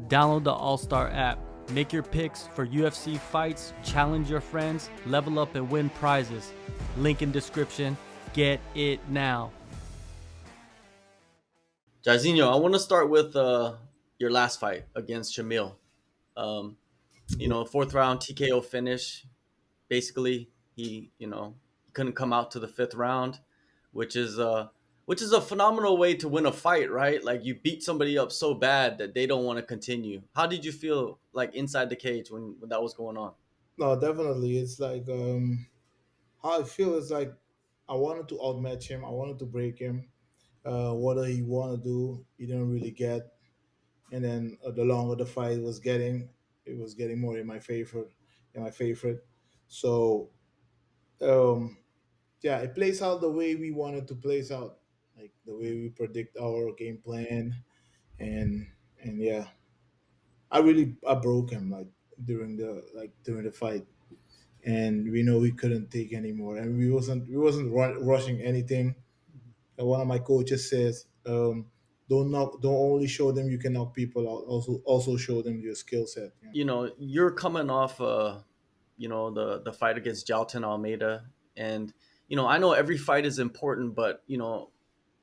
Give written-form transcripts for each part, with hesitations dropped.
Download the AllStar app. Make your picks for UFC fights, challenge your friends, level up and win prizes. Link in description. Get it now. Jairzinho, I want to start with your last fight against Shamil. Um, Yeah. fourth round TKO finish. Basically, he couldn't come out to the fifth round, which is which is a phenomenal way to win a fight, right? Like you beat somebody up so bad that they don't want to continue. How did you feel like inside the cage when that was going on? No, definitely. It's like how I feel is like I wanted to outmatch him. I wanted to break him. What he want to do, he didn't really get. And then the longer the fight was getting, it was getting more in my favor. In my favorite. So um, yeah, it plays out the way we wanted to plays out, like the way we predict our game plan, and yeah, I broke him like during the fight, and we know we couldn't take anymore, and we wasn't rushing anything. And one of my coaches says, don't only show them you can knock people out, also show them your skill set. Yeah, You're coming off the fight against Jalton Almeida, and I know every fight is important, but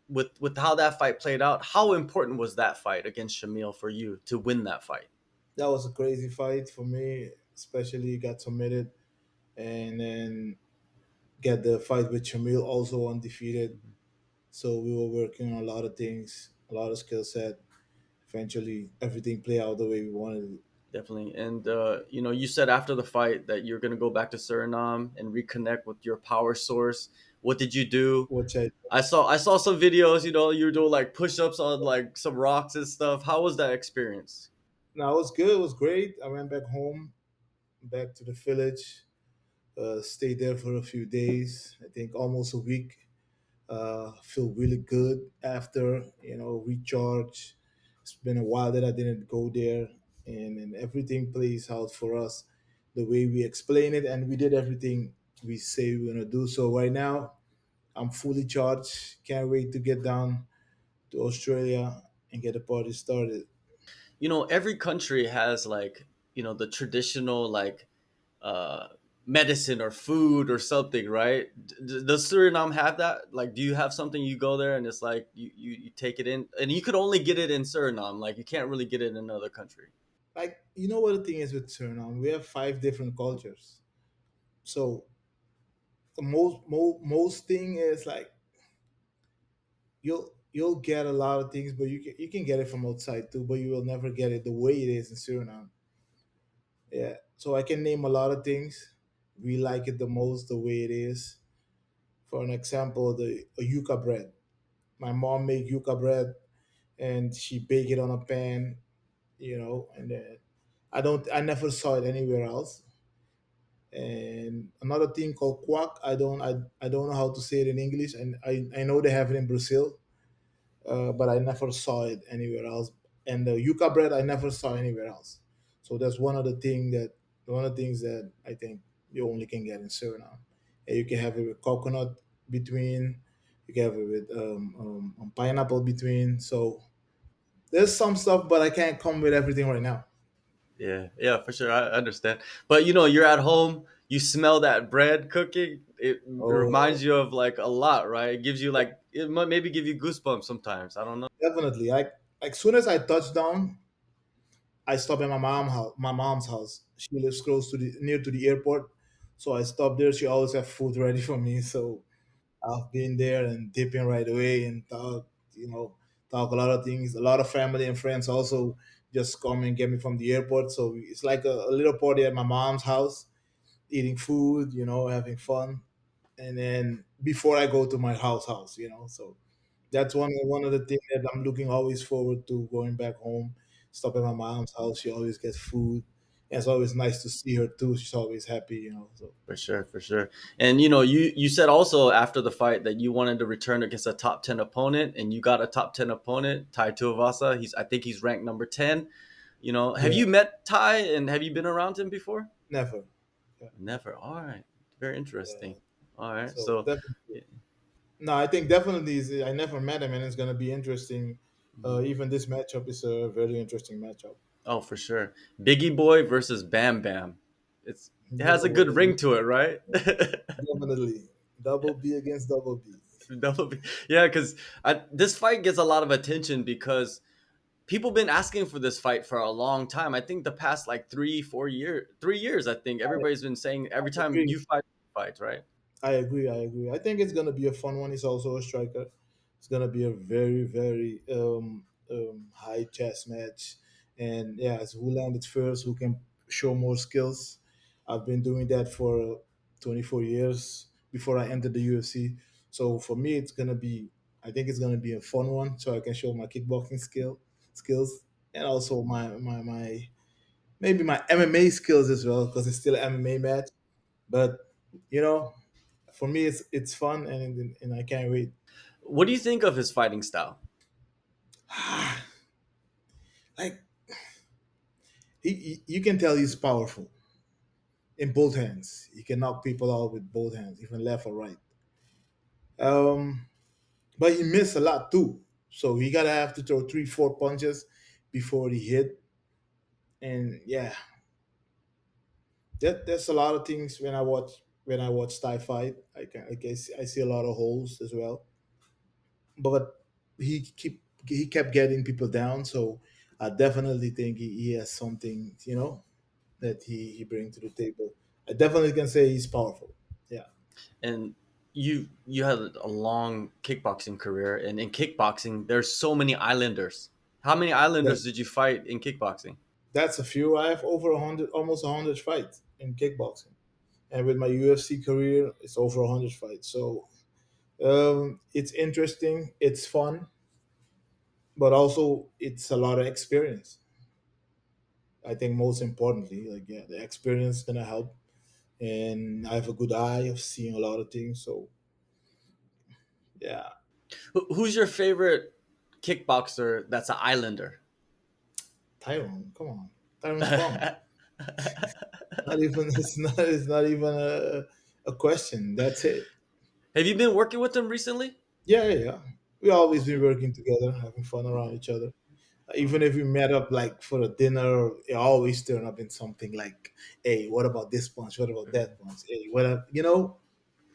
with how that fight played out, how important was that fight against Shamil for you to win that fight? that was a crazy fight for me, especially got submitted, and then get the fight with Shamil also undefeated. So we were working on a lot of things, a lot of skill set. Eventually, everything played out the way we wanted it. Definitely. And you said after the fight that you're gonna go back to Suriname and reconnect with your power source. What did you do? Which I I saw some videos. You were doing like push-ups on like some rocks and stuff. How was that experience? Now it was good. It was great. I went back home, back to the village. Stayed there for a few days. I think almost a week. Feel really good after, recharge. It's been a while that I didn't go there, and everything plays out for us the way we explain it, and we did everything we say we're gonna do. So right now, I'm fully charged. Can't wait to get down to Australia and get the party started. Every country has like the traditional like uh medicine or food or something, right? Does Suriname have that? Like, do you have something you go there and it's like you take it in, and you could only get it in Suriname, like you can't really get it in another country? Like, you know what the thing is with Suriname? We have five different cultures. So the most thing is like you'll get a lot of things, but you can get it from outside too, but you will never get it the way it is in Suriname. Yeah. So I can name a lot of things. We like it the most the way it is. For an example, the a yuca bread. My mom make yuca bread and she bake it on a pan, and then I never saw it anywhere else. And another thing called quack, I don't know how to say it in English, and I know they have it in Brazil, but I never saw it anywhere else. And the yuca bread, I never saw anywhere else. So that's one of the things that I think you only can get in Suriname. And you can have it with coconut between, you can have it with pineapple between. So there's some stuff, but I can't come with everything right now. Yeah, yeah, for sure. I understand. But you're at home, you smell that bread cooking. It Oh, reminds you of like a lot, right? It gives you like it might maybe give you goosebumps sometimes. I don't know. definitely. Like soon as I touch down, I stop at my mom's house. She lives close to the near to the airport, so I stop there. She always have food ready for me. So I've been there and dipping right away and talk a lot of things. A lot of family and friends also just come and get me from the airport. So it's like a little party at my mom's house, eating food, having fun. And then before I go to my house. So that's one of the things that I'm looking always forward to going back home. Stop at my mom's house. She always gets food. And it's always nice to see her too. She's always happy. So For sure, for sure. And you said also after the fight that you wanted to return against a top 10 opponent, and you got a top 10 opponent, Tai Tuivasa. I think he's ranked number 10. Have yeah, you met Tai and have you been around him before? never. Yeah, Never. All right. Very yeah. interesting. All right. So So, definitely. No, I think definitely I never met him, and it's gonna be interesting. mhm. Even this matchup is a very interesting matchup. Oh, for sure. Biggie Boy versus Bam Bam. It has a Oh, good ring to it, right? definitely. Double B against double B. Double B. Yeah, because this fight gets a lot of attention because people been asking for this fight for a long time. I think the past like 3 4 years, 3 years. I think I everybody's been saying every time agree. you fight, right? I agree. I agree. I think it's gonna be a fun one. He's also a striker. It's gonna be a very, very high chess match. And yeah, it's who landed first, who can show more skills. I've been doing that for 24 years before I entered the UFC. So for me, it's gonna be. I think it's gonna be a fun one, so I can show my kickboxing skills, and also my maybe my MMA skills as well, because it's still an MMA match. But you know, for me, it's fun, and I can't wait. What do you think of his fighting style? Like you can tell he's powerful in both hands. He can knock people out with both hands, even left or right. Um, but he missed a lot too. So he gotta have to throw 3 4 punches before he hit. And yeah, there's a lot of things when I watch Thai fight. I guess I see a lot of holes as well. But he kept getting people down. So I definitely think he has something, that he bring to the table. I definitely can say he's powerful. Yeah, And you had a long kickboxing career, and in kickboxing, there's so many islanders. How many that islanders did you fight in kickboxing? that's a few. I have over 100, almost 100 fights in kickboxing, and with my UFC career, it's over 100 fights. So it's interesting, it's fun, but also it's a lot of experience. I think most importantly, like yeah, the experience is gonna help, and I have a good eye of seeing a lot of things. So yeah, Who's your favorite kickboxer that's an islander? Tyrone, come on, Tyrone Spong. Not even it's not even a question. That's it. Have you been working with him recently? Yeah, yeah, yeah. We always been working together, having fun around each other. Even if we met up like for a dinner, it always turn up in something like, "Hey, what about this punch? What about that punch? Hey, what up?"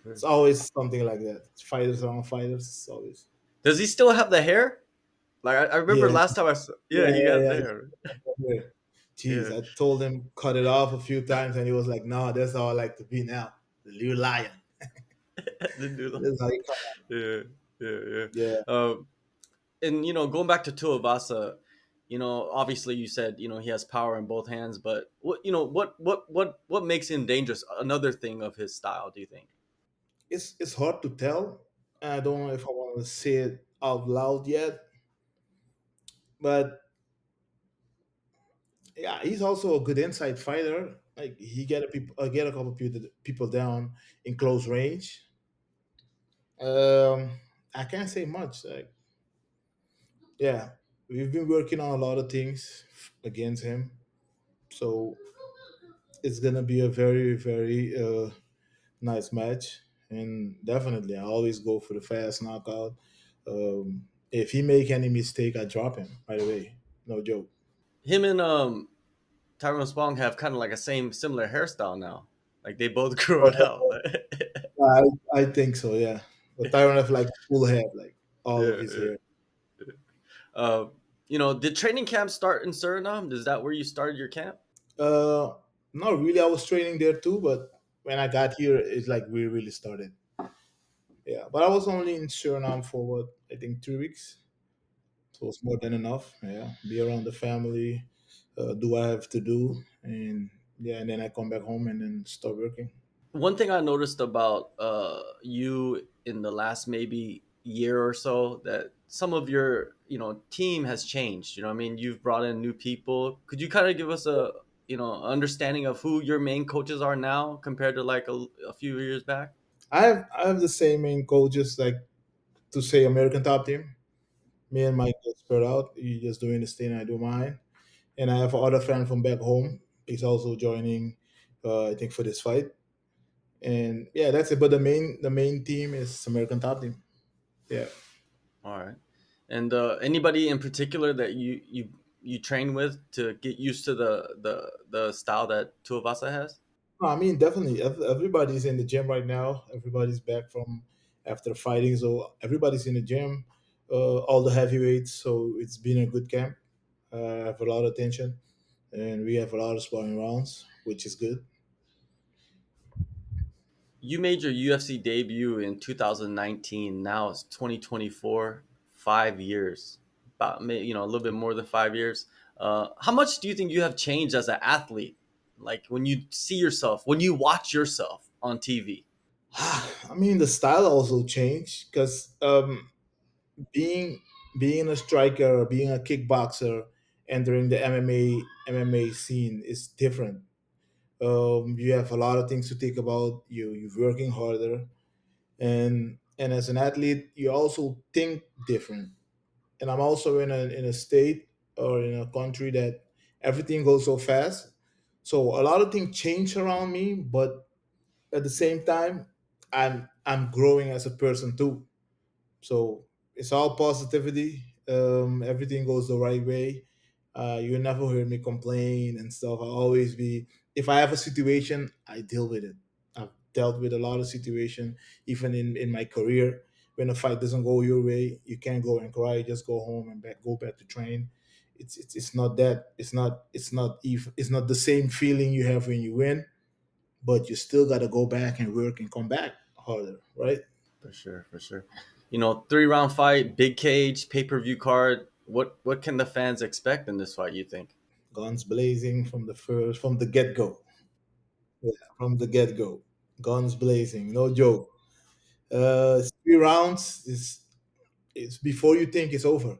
It's always something like that. It's fighters around fighters. It's always Does he still have the hair? Like I remember yeah, last time I saw. yeah, Yeah, he yeah, has yeah. the hair. Yeah. Jeez, Yeah, I told him cut it off a few times, and he was like, "No, that's how I like to be now, the new lion." the noodle. That's how he cut. Yeah, yeah, yeah. Yeah, And going back to Tuivasa, obviously you said he has power in both hands, but what makes him dangerous? Another thing of his style, do you think? it's hard to tell. I don't know if I want to say it out loud yet, but yeah, he's also a good inside fighter. Like he get a couple people down in close range. Um, I can't say much. Like yeah, we've been working on a lot of things against him, so it's gonna be a very very nice match. And definitely, I always go for the fast knockout. If he make any mistake, I drop him right away. No joke. Him and Tyrone Spong have kind of like a similar hairstyle now. Like they both grew it out. I think so, yeah. But Tyron have like full head, like all of Yeah, his yeah. hair. Uh, did training camp start in Suriname? Is that where you started your camp? Uh, Not really. I was training there too, but when I got here, it's like we really started. Yeah, but I was only in Suriname for what I think 3 weeks, so it's more than enough. Yeah, be around the family, do what I have to do, and yeah, and then I come back home and then start working. One thing I noticed about you in the last maybe year or so, that some of your team has changed. I mean, you've brought in new people. Could you kind of give us a understanding of who your main coaches are now compared to like a few years back? I have the same main coaches, like to say American Top Team. Me and Mike get spread out. He just doing his thing, I do mine. And I have another friend from back home. He's also joining, I think, for this fight. And yeah, that's it. But the main team is American Top Team. Yeah. All right. And anybody in particular that you you train with to get used to the style that Tuivasa has? No, I mean, definitely, everybody's in the gym right now. Everybody's back from after fighting, so everybody's in the gym. All the heavyweights, so it's been a good camp. I have a lot of attention, and we have a lot of sparring rounds, which is good. You made your UFC debut in 2019. Now it's 2024. 5 years, about a little bit more than 5 years. How much do you think you have changed as an athlete? Like when you see yourself, when you watch yourself on TV. I mean, the style also changed because being being a striker, being a kickboxer, entering the MMA scene is different. You have a lot of things to think about. You're working harder, and as an athlete, you also think different. And I'm also in a state or in a country that everything goes so fast. So a lot of things change around me, but at the same time, I'm growing as a person too. So it's all positivity. Everything goes the right way. You never hear me complain and stuff. I always be, if I have a situation, I deal with it. I've dealt with a lot of situation, even in my career. When a fight doesn't go your way, you can't go and cry. You just go home and go back to train. It's not that. It's not the same feeling you have when you win, but you still got to go back and work and come back harder, right? For sure, for sure. 3 round fight, big cage, pay-per-view card. What can the fans expect in this fight, you think? Guns blazing from the get go. Yeah, from the get go, guns blazing, no joke. It's 3 rounds. It's before you think it's over.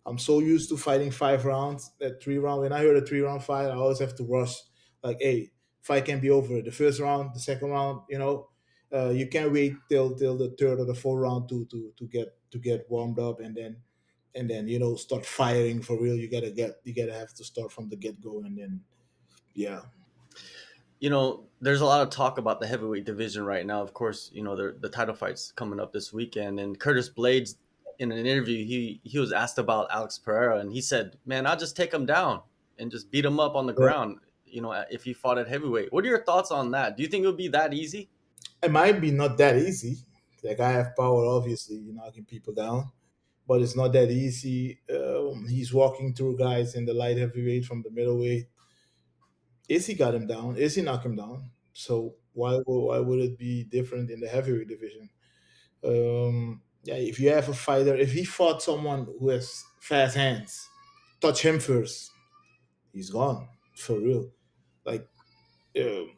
I'm so used to fighting 5 rounds. That 3 round. When I heard a 3 round fight, I always have to rush. Like, hey, fight can be over. The first round, the second round. You can't wait till the third or the fourth round to get warmed up and then start firing for real. You gotta have to start from the get go and then yeah. There's a lot of talk about the heavyweight division right now. Of course, the title fight's coming up this weekend, and Curtis Blades, in an interview, he was asked about Alex Pereira, and he said, "Man, I'll just take him down and just beat him up on the ground." If he fought at heavyweight. What are your thoughts on that? Do you think it would be that easy? It might be not that easy. Like I have power, obviously, knocking people down, but it's not that easy. He's walking through guys in the light heavyweight from the middleweight. Is he got him down? Is he knock him down? So why would it be different in the heavyweight division? Yeah, if you have a fighter, if he fought someone who has fast hands, touch him first, he's gone for real. Like um,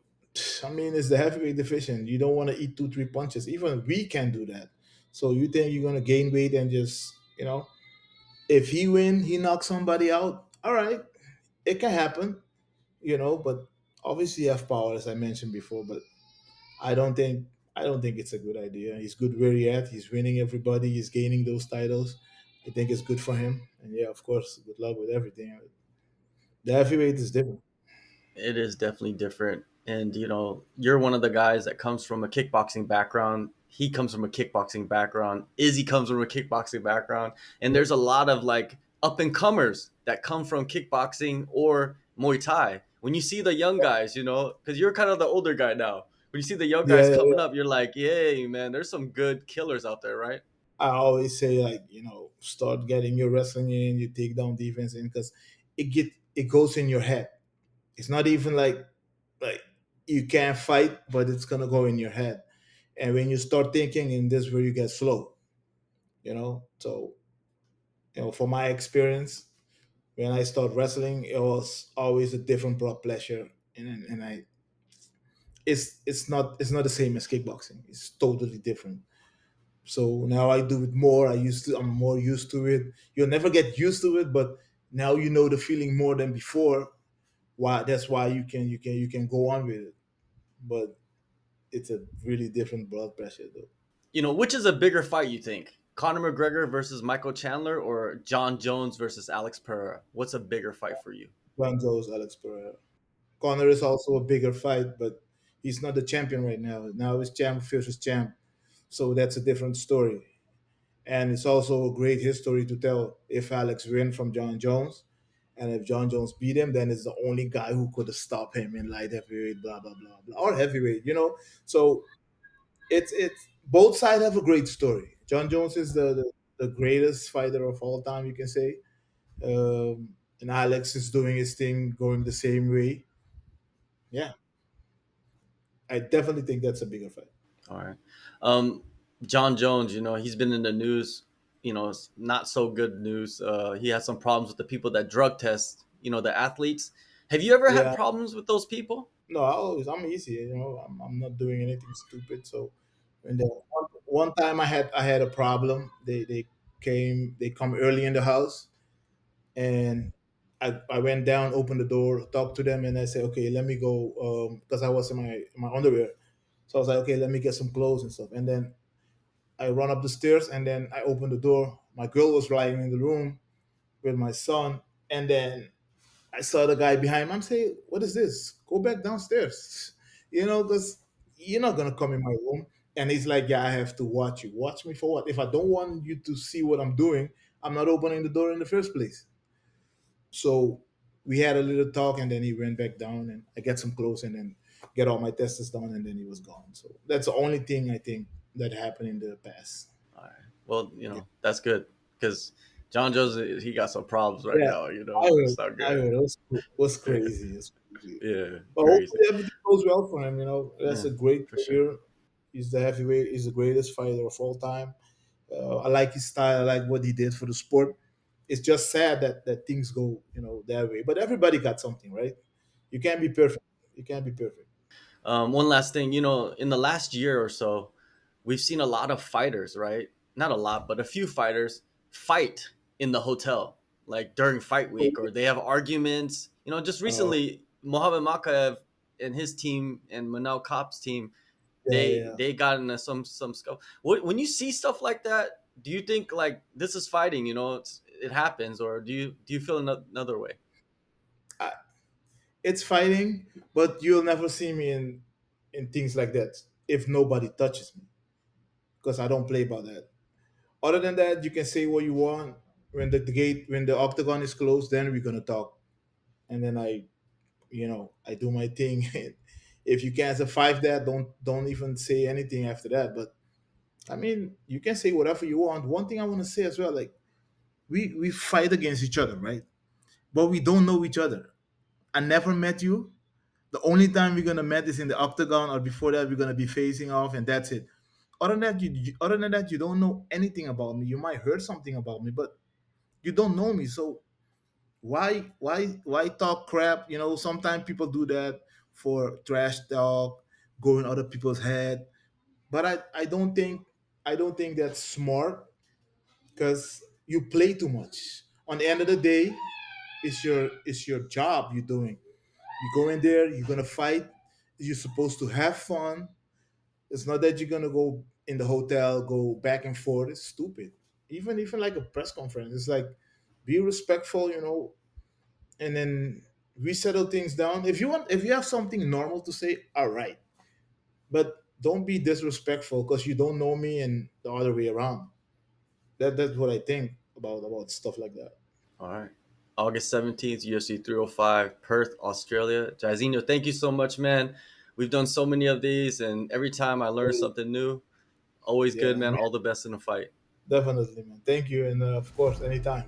I mean, it's the heavyweight division. You don't want to eat two, three punches. Even we can do that. So you think you're gonna gain weight and just, if he win, he knocks somebody out. All right, it can happen, But obviously, you have power, as I mentioned before. But I don't think I don't think it's a good idea. He's good where he at. He's winning everybody. He's gaining those titles. I think it's good for him. And yeah, of course, good luck with everything. The heavyweight is different. It is definitely different. And you're one of the guys that comes from a kickboxing background. He comes from a kickboxing background. Izzy comes from a kickboxing background. And there's a lot of like up and comers that come from kickboxing or Muay Thai. When you see the young guys, because you're kind of the older guy now. When you see the young Yeah, guys yeah, coming yeah. up, you're like, yay, man, there's some good killers out there, right? I always say like start getting your wrestling in, your takedown defense in, because it goes in your head. It's not even like you can't fight, but it's gonna go in your head. And when you start thinking, and this is where you get slow. So from my experience, when I start wrestling, it was always a different blood pressure, and I it's not the same as kickboxing. It's totally different. So now I do it more. I'm more used to it. You'll never get used to it, but now you know the feeling more than before. Why that's why you can go on with it. But it's a really different blood pressure though. Which is a bigger fight, you think? Conor McGregor versus Michael Chandler or John Jones versus Alex Pereira? What's a bigger fight for you? Guangzhou's Alex Pereira. Connor is also a bigger fight, but he's not the champion right now. Now it's champ versus champ, so that's a different story. And it's also a great history to tell if Alex win from John Jones. And if John Jones beat him, then it's the only guy who could have stopped him in light heavyweight, blah blah blah blah, or heavyweight. So it's both sides have a great story. John Jones is the greatest fighter of all time, you can say, and Alex is doing his thing, going the same way. Yeah, I definitely think that's a bigger fight. All right. Um, John Jones, he's been in the news. It's not so good news. He has some problems with the people that drug test. The athletes. Have you ever had Yeah, problems with those people? no, I'm easy. I'm not doing anything stupid. So, and then one time I had a problem. They come early in the house, and I went down, opened the door, talked to them, and I said, okay, let me go, because I was in my underwear. So I was like, okay, let me get some clothes and stuff. And then I run up the stairs, and then I opened the door. My girl was lying in the room with my son, and then I saw the guy behind him. I'm saying, what is this? Go back downstairs. Because you're not gonna come in my room. And he's like, yeah, I have to watch you. Watch me for what? If I don't want you to see what I'm doing, I'm not opening the door in the first place. So we had a little talk, and then he went back down, and I get some clothes, and then get all my tests done, and then he was gone. So that's the only thing I think that happened in the past. All right. Well, Yeah, that's good because John Jones, he got some problems right yeah. now. I heard, It's not I good. heard it was crazy. It's crazy. Yeah, But crazy. hopefully everything goes well for him. That's Yeah, a great for sure. career. He's the heavyweight. He's the greatest fighter of all time. I like his style. I like what he did for the sport. It's just sad that things go that way. But everybody got something, right? You can't be perfect. You can't be perfect. One last thing, in the last year or so, we've seen a lot of fighters, right? Not a lot, but a few fighters fight in the hotel, like during fight week, or they have arguments. Just Oh, recently, Mohamed Makaev and his team and Manel Kopp's team, yeah, they yeah. they got into some scuff. When you see stuff like that, do you think like this is fighting? It happens, or do you feel another way? I, it's fighting, but you'll never see me in things like that if nobody touches me, because I don't play by that. Other than that, you can say what you want. When the octagon is closed, then we're gonna talk. And then I do my thing. If you can't survive that, don't even say anything after that. But I mean, you can say whatever you want. One thing I want to say as well, like we fight against each other, right? But we don't know each other. I never met you. The only time we're gonna meet is in the octagon, or before that, we're gonna be facing off, and that's it. Other than that, you don't know anything about me. You might heard something about me, but you don't know me. So why talk crap? Sometimes people do that for trash talk, go in other people's head. But I don't think that's smart, because you play too much. On the end of the day, it's your job you're doing. You go in there, you're gonna fight. You're supposed to have fun. It's not that you're gonna go in the hotel, go back and forth. It's stupid. Even like a press conference, it's like, be respectful, and then we settle things down. If you have something normal to say, all right, but don't be disrespectful because you don't know me, and the other way around. That's what I think about stuff like that. All right. August 17th, UFC 305, Perth, Australia. Jairzinho, thank you so much, man. We've done so many of these, and every time I learn something new, always good, Yeah, man. man, All the best in the fight. definitely, man. Thank you, and of course, anytime.